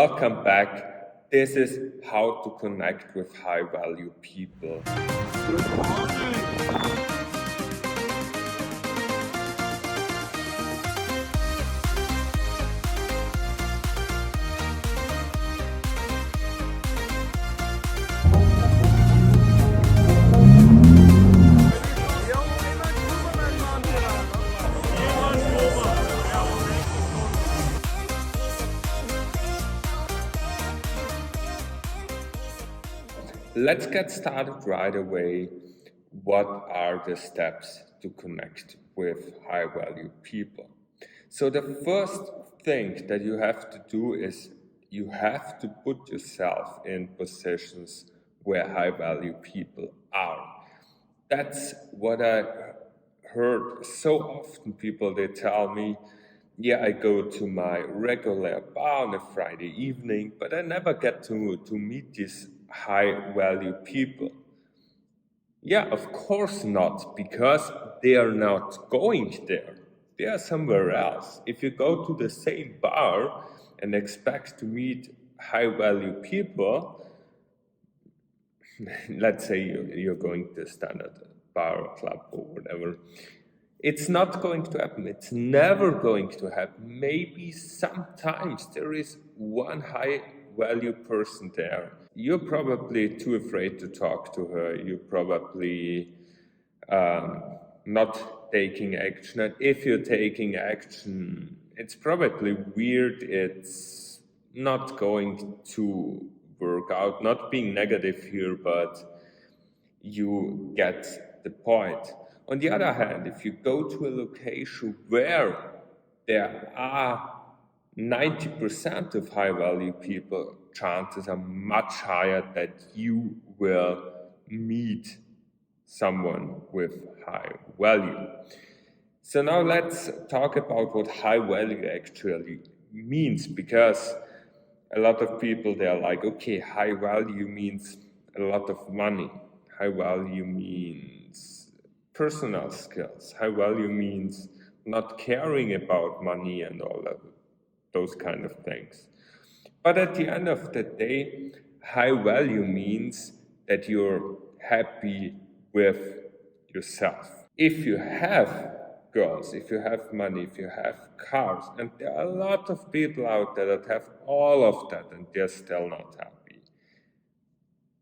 Welcome back. This is how to connect with high value people. Let's get started right away. What are the steps to connect with high value people? So the first thing that you have to do is you have to put yourself in positions where high value people are. That's what I heard so often. People, they tell me, yeah, I go to my regular bar on a Friday evening, but I never get to meet these high value people. Yeah, of course not, because they are not going there. They are somewhere else. If you go to the same bar and expect to meet high value people, let's say you're going to a standard bar or club or whatever, it's not going to happen. It's never going to happen. Maybe sometimes there is one high value person there. You're probably too afraid to talk to her. You're probably not taking action. And if you're taking action, it's probably weird. It's not going to work out. Not being negative here, but you get the point. On the other hand, if you go to a location where there are 90% of high value people, chances are much higher that you will meet someone with high value. So now let's talk about what high value actually means, because a lot of people, they're like, okay, high value means a lot of money. High value means personal skills. High value means not caring about money and all of those kind of things. But at the end of the day, high value means that you're happy with yourself. If you have girls, if you have money, if you have cars, and there are a lot of people out there that have all of that and they're still not happy,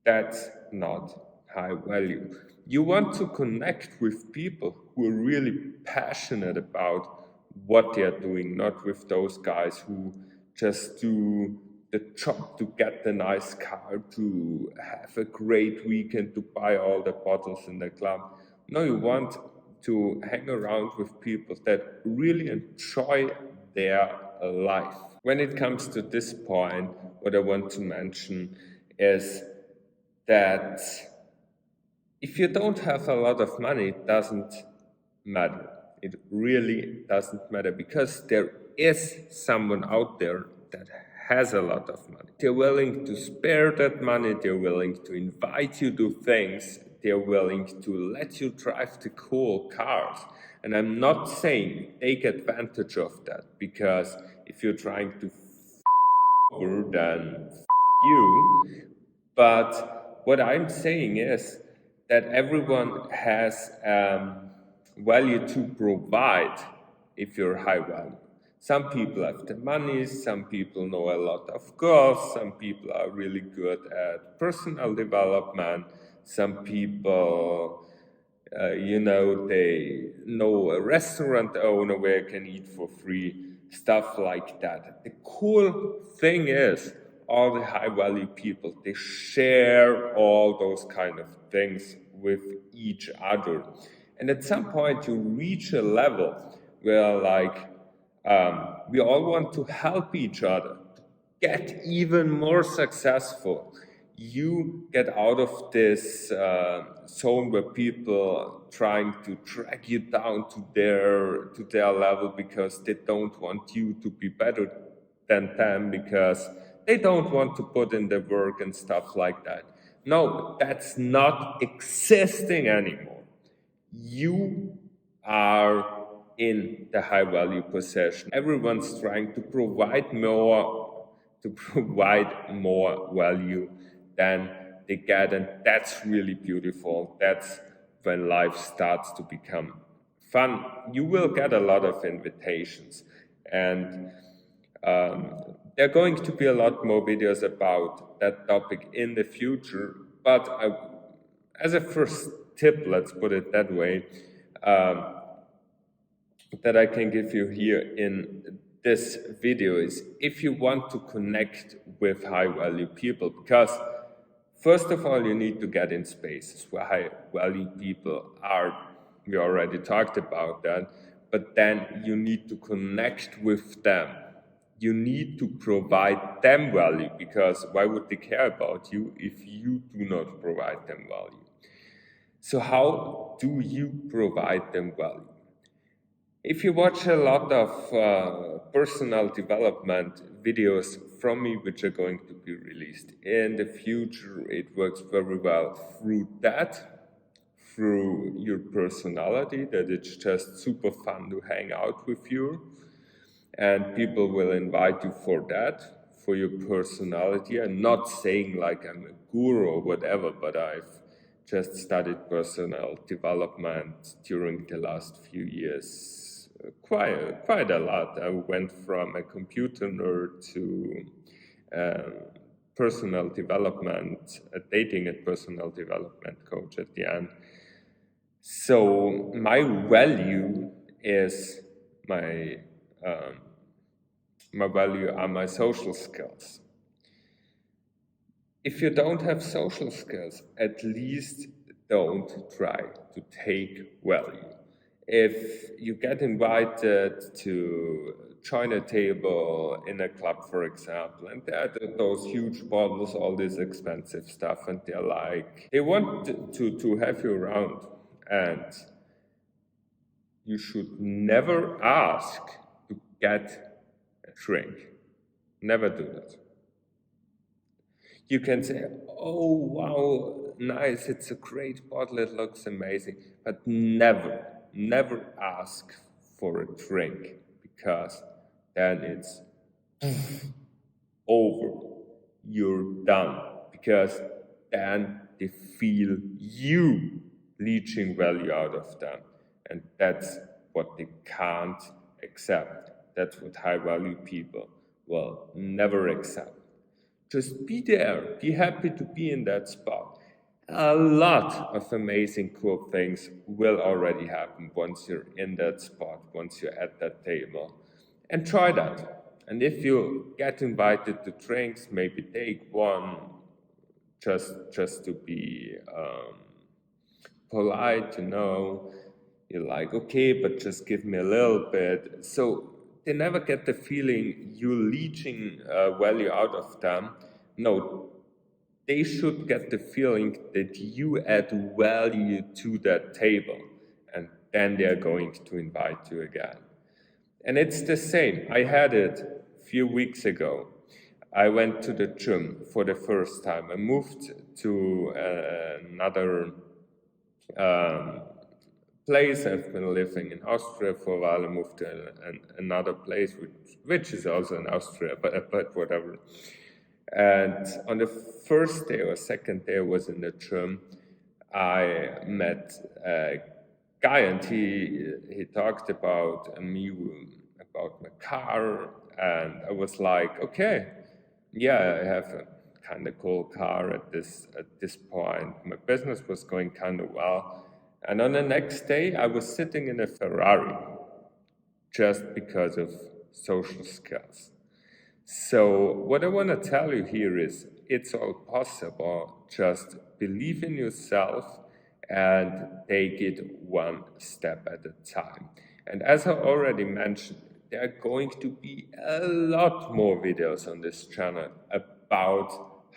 that's not high value. You want to connect with people who are really passionate about what they are doing, not with those guys who just do the job to get the nice car, to have a great weekend, to buy all the bottles in the club. No, you want to hang around with people that really enjoy their life. When it comes to this point, what I want to mention is that if you don't have a lot of money, it doesn't matter. It really doesn't matter, because there is someone out there that has a lot of money. They're willing to spare that money. They're willing to invite you to things. They're willing to let you drive the cool cars. And I'm not saying take advantage of that, because if you're trying to over, then you. But what I'm saying is that everyone has value to provide if you're high value. Some people have the money, some people know a lot of girls, some people are really good at personal development, some people, they know a restaurant owner where you can eat for free, stuff like that. The cool thing is, all the high value people, they share all those kind of things with each other. And at some point you reach a level where we all want to help each other, get even more successful. You get out of this zone where people trying to drag you down to their level because they don't want you to be better than them, because they don't want to put in the work and stuff like that. No, that's not existing anymore. You are in the high value position. Everyone's trying to provide more to provide more value than they get. And that's really beautiful. That's when life starts to become fun. You will get a lot of invitations, and there are going to be a lot more videos about that topic in the future. But as a first tip, let's put it that way, that I can give you here in this video is, if you want to connect with high value people, because first of all, you need to get in spaces where high value people are. We already talked about that, but then you need to connect with them. You need to provide them value, because why would they care about you if you do not provide them value? So how do you provide them value? If you watch a lot of personal development videos from me, which are going to be released in the future, it works very well through that, through your personality, that it's just super fun to hang out with you. And people will invite you for that, for your personality. I'm not saying like I'm a guru or whatever, but I've just studied personal development during the last few years quite a lot. I went from a computer nerd to personal development, a dating and personal development coach at the end. So my value is my value are my social skills. If you don't have social skills, at least don't try to take value. If you get invited to join a table in a club, for example, and there are those huge bottles, all this expensive stuff, and they're like, they want to have you around, and you should never ask to get a drink. Never do that. You can say, oh, wow, nice, it's a great bottle, it looks amazing, but never ask for a drink, because then it's over. You're done, because then they feel you leeching value out of them. And that's what they can't accept. That's what high value people will never accept. Just be there, be happy to be in that spot. A lot of amazing, cool things will already happen once you're in that spot, once you're at that table. And try that. And if you get invited to drinks, maybe take one, just to be polite, You're like, okay, but just give me a little bit. So they never get the feeling you're leeching value out of them. No, they should get the feeling that you add value to that table, and then they're going to invite you again. And it's the same. I had it a few weeks ago. I went to the gym for the first time. I moved to another place. I've been living in Austria for a while. I moved to another place, which is also in Austria, but whatever. And on the first day or second day I was in the gym, I met a guy, and he talked about me, about my car, and I was like, okay, yeah, I have a kind of cool car at this point. My business was going kind of well. And on the next day, I was sitting in a Ferrari just because of social skills. So what I want to tell you here is, it's all possible. Just believe in yourself and take it one step at a time. And as I already mentioned, there are going to be a lot more videos on this channel about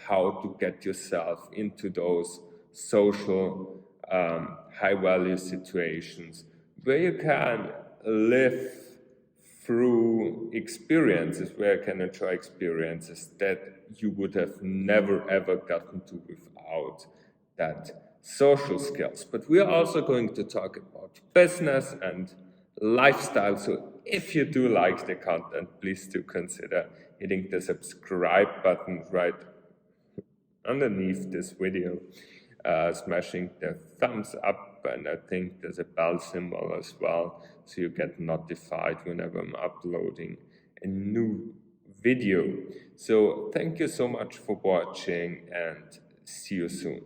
how to get yourself into those social high-value situations where you can live through experiences, where you can enjoy experiences that you would have never ever gotten to without that social skills. But we are also going to talk about business and lifestyle. So if you do like the content, please do consider hitting the subscribe button right underneath this video, smashing the thumbs up, and I think there's a bell symbol as well, so you get notified whenever I'm uploading a new video. So thank you so much for watching, and see you soon.